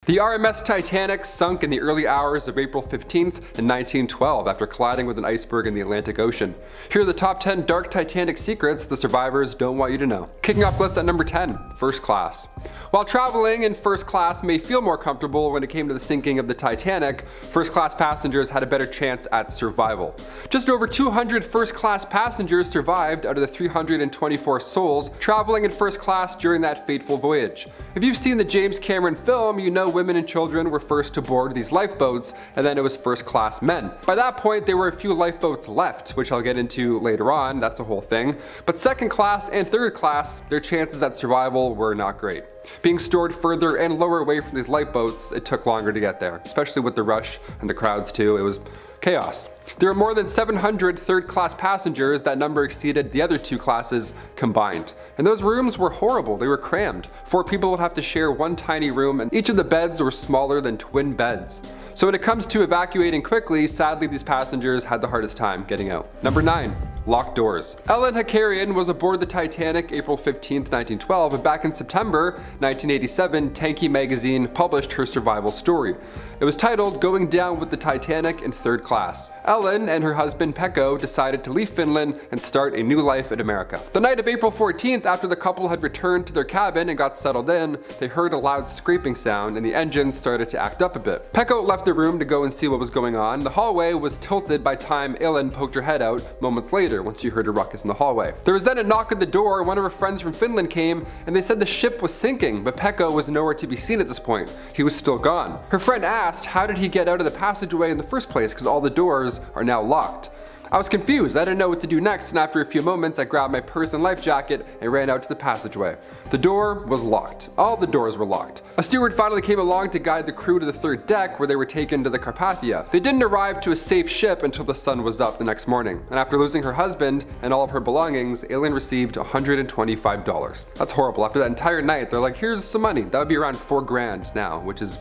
The RMS Titanic sunk in the early hours of April 15th in 1912 after colliding with an iceberg in the Atlantic Ocean. Here are the top 10 dark Titanic secrets the survivors don't want you to know. Kicking off list at number 10, first class. While traveling in first class may feel more comfortable when it came to the sinking of the Titanic, first class passengers had a better chance at survival. Just over 200 first class passengers survived out of the 324 souls traveling in first class during that fateful voyage. If you've seen the James Cameron film, you know women and children were first to board these lifeboats, and then it was first class men. By that point, there were a few lifeboats left, which I'll get into later on, that's a whole thing. But second class and third class, their chances at survival were not great. Being stored further and lower away from these lifeboats, it took longer to get there, especially with the rush and the crowds too. It was chaos. There were more than 700 third-class passengers. That number exceeded the other two classes combined. And those rooms were horrible. They were crammed. 4 people would have to share one tiny room, and each of the beds were smaller than twin beds. So when it comes to evacuating quickly, sadly these passengers had the hardest time getting out. Number 9. Locked doors. Ellen Hakarian was aboard the Titanic April 15, 1912, and back in September 1987, Tanky magazine published her survival story. It was titled Going Down with the Titanic in Third Class. Ellen and her husband Pekko decided to leave Finland and start a new life in America. The night of April 14th, after the couple had returned to their cabin and got settled in, they heard a loud scraping sound and the engine started to act up a bit. Pekko left the room to go and see what was going on. The hallway was tilted by time Ellen poked her head out moments later once she heard a ruckus in the hallway. There was then a knock at the door. One of her friends from Finland came and they said the ship was sinking, but Pekko was nowhere to be seen at this point. He was still gone. Her friend asked, how did he get out of the passageway in the first place, because all the doors are now locked. I was confused. I didn't know what to do next, and after a few moments I grabbed my purse and life jacket and ran out to the passageway. The door was locked. All the doors were locked. A steward finally came along to guide the crew to the third deck, where they were taken to the Carpathia. They didn't arrive to a safe ship until the sun was up the next morning, and after losing her husband and all of her belongings, Aileen received $125. That's horrible. After that entire night, they're like, here's some money. That would be around $4,000 now, which is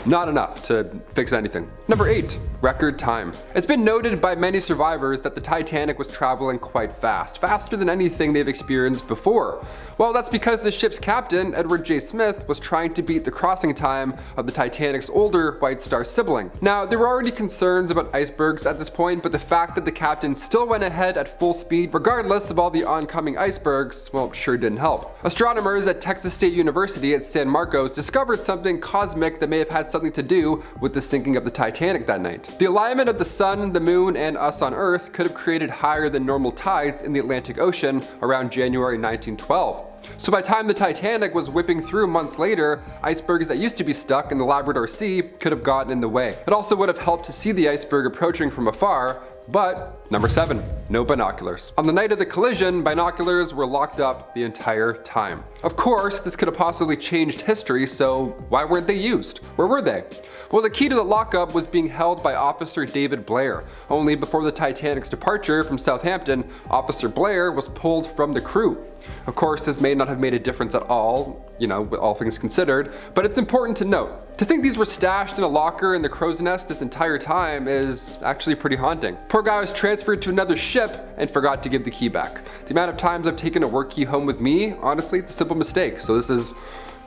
not enough to fix anything. Number 8. Record time. It's been noted by many survivors that the Titanic was traveling quite fast, faster than anything they've experienced before. Well, that's because the ship's captain, Edward J. Smith, was trying to beat the crossing time of the Titanic's older White Star sibling. Now, there were already concerns about icebergs at this point, but the fact that the captain still went ahead at full speed, regardless of all the oncoming icebergs, well, sure didn't help. Astronomers at Texas State University at San Marcos discovered something cosmic that may have had something to do with the sinking of the Titanic that night. The alignment of the sun, the moon, and us on Earth could have created higher than normal tides in the Atlantic Ocean around January 1912. So by the time the Titanic was whipping through months later, icebergs that used to be stuck in the Labrador Sea could have gotten in the way. It also would have helped to see the iceberg approaching from afar. But number 7, no binoculars. On the night of the collision, binoculars were locked up the entire time. Of course, this could have possibly changed history, so why weren't they used? Where were they? Well, the key to the lockup was being held by Officer David Blair. Only before the Titanic's departure from Southampton, Officer Blair was pulled from the crew. Of course, this may not have made a difference at all, with all things considered, but it's important to note. To think these were stashed in a locker in the crow's nest this entire time is actually pretty haunting. Poor guy was transferred to another ship and forgot to give the key back. The amount of times I've taken a work key home with me, honestly, it's a simple mistake, so this is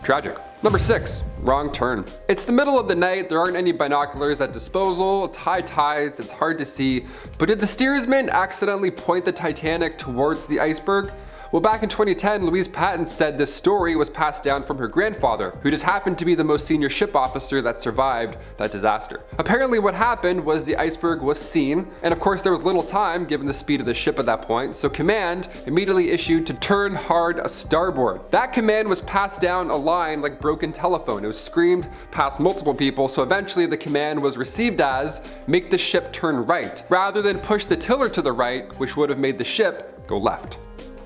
tragic. Number 6, wrong turn. It's the middle of the night, there aren't any binoculars at disposal, it's high tides, it's hard to see, but did the steersman accidentally point the Titanic towards the iceberg? Well, back in 2010, Louise Patton said this story was passed down from her grandfather, who just happened to be the most senior ship officer that survived that disaster. Apparently what happened was the iceberg was seen, and of course there was little time given the speed of the ship at that point, so command immediately issued to turn hard a starboard. That command was passed down a line like broken telephone. It was screamed past multiple people, so eventually the command was received as, make the ship turn right, rather than push the tiller to the right, which would have made the ship go left.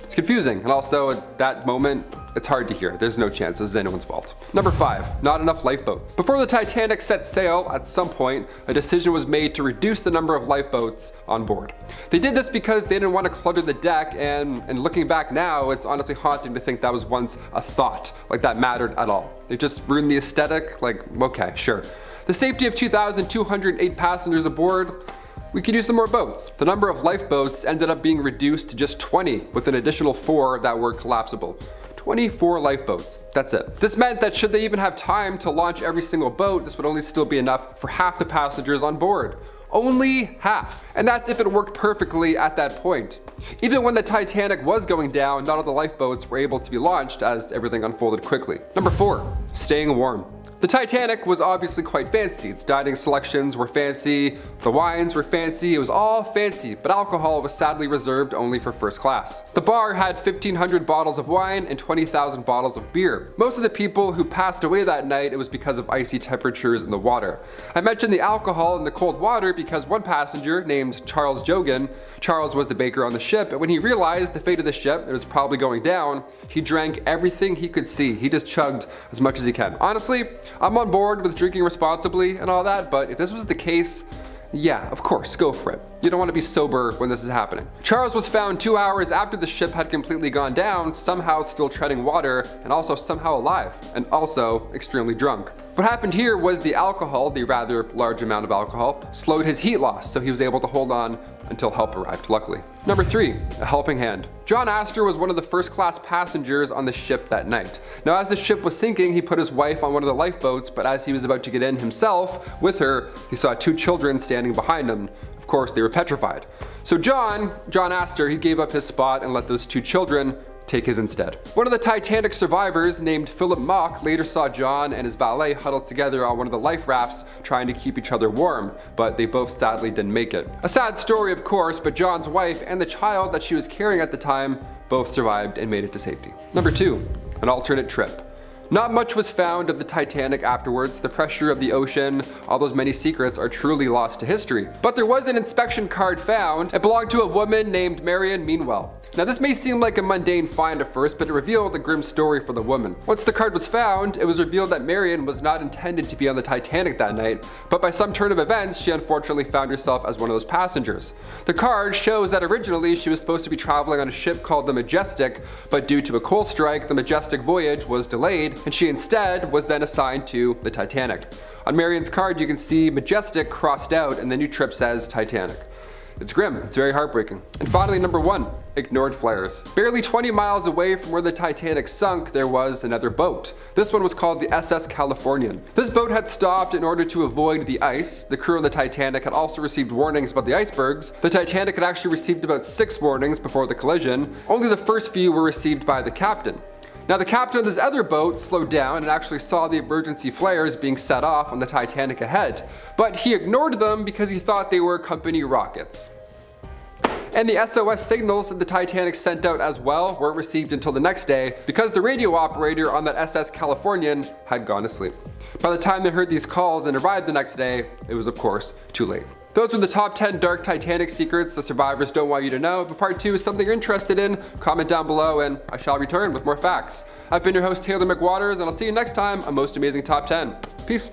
It's confusing, and also at that moment, it's hard to hear. There's no chance this is anyone's fault. Number 5, not enough lifeboats. Before the Titanic set sail, at some point, a decision was made to reduce the number of lifeboats on board. They did this because they didn't want to clutter the deck, and looking back now, it's honestly haunting to think that was once a thought, like that mattered at all. It just ruined the aesthetic, like, okay, sure. The safety of 2,208 passengers aboard, we could use some more boats. The number of lifeboats ended up being reduced to just 20, with an additional 4 that were collapsible. 24 lifeboats. That's it. This meant that should they even have time to launch every single boat, this would only still be enough for half the passengers on board. Only half. And that's if it worked perfectly at that point. Even when the Titanic was going down, not all the lifeboats were able to be launched as everything unfolded quickly. Number 4, staying warm. The Titanic was obviously quite fancy. Its dining selections were fancy, the wines were fancy, it was all fancy, but alcohol was sadly reserved only for first class. The bar had 1,500 bottles of wine and 20,000 bottles of beer. Most of the people who passed away that night, it was because of icy temperatures in the water. I mentioned the alcohol in the cold water because one passenger named Charles Jogan, Charles was the baker on the ship, and when he realized the fate of the ship, it was probably going down, he drank everything he could see. He just chugged as much as he can. Honestly, I'm on board with drinking responsibly and all that, but if this was the case, yeah, of course, go for it. You don't want to be sober when this is happening. Charles was found 2 hours after the ship had completely gone down, somehow still treading water, and also somehow alive, and also extremely drunk. What happened here was the alcohol, the rather large amount of alcohol, slowed his heat loss, so he was able to hold on until help arrived, luckily. Number 3, a helping hand. John Astor was one of the first class passengers on the ship that night. Now as the ship was sinking, he put his wife on one of the lifeboats, but as he was about to get in himself with her, he saw 2 children standing behind him. Of course, they were petrified. So John Astor, he gave up his spot and let those 2 children take his instead. One of the Titanic survivors named Philip Mock later saw John and his valet huddled together on one of the life rafts trying to keep each other warm, but they both sadly didn't make it. A sad story of course, but John's wife and the child that she was carrying at the time both survived and made it to safety. Number 2, an alternate trip. Not much was found of the Titanic afterwards. The pressure of the ocean, all those many secrets are truly lost to history. But there was an inspection card found. It belonged to a woman named Marion Meanwell. Now this may seem like a mundane find at first, but it revealed a grim story for the woman. Once the card was found, it was revealed that Marion was not intended to be on the Titanic that night, but by some turn of events, she unfortunately found herself as one of those passengers. The card shows that originally she was supposed to be traveling on a ship called the Majestic, but due to a coal strike, the Majestic voyage was delayed, and she instead was then assigned to the Titanic. On Marion's card, you can see Majestic crossed out, and the new trip says Titanic. It's grim, it's very heartbreaking. And finally, number 1, ignored flares. Barely 20 miles away from where the Titanic sunk, there was another boat. This one was called the SS Californian. This boat had stopped in order to avoid the ice. The crew of the Titanic had also received warnings about the icebergs. The Titanic had actually received about 6 warnings before the collision. Only the first few were received by the captain. Now the captain of this other boat slowed down and actually saw the emergency flares being set off on the Titanic ahead, but he ignored them because he thought they were company rockets. And the SOS signals that the Titanic sent out as well weren't received until the next day because the radio operator on that SS Californian had gone to sleep. By the time they heard these calls and arrived the next day, it was of course too late. Those were the top 10 dark Titanic secrets the survivors don't want you to know. If part 2 is something you're interested in, comment down below and I shall return with more facts. I've been your host Taylor McWaters and I'll see you next time on Most Amazing Top 10. Peace.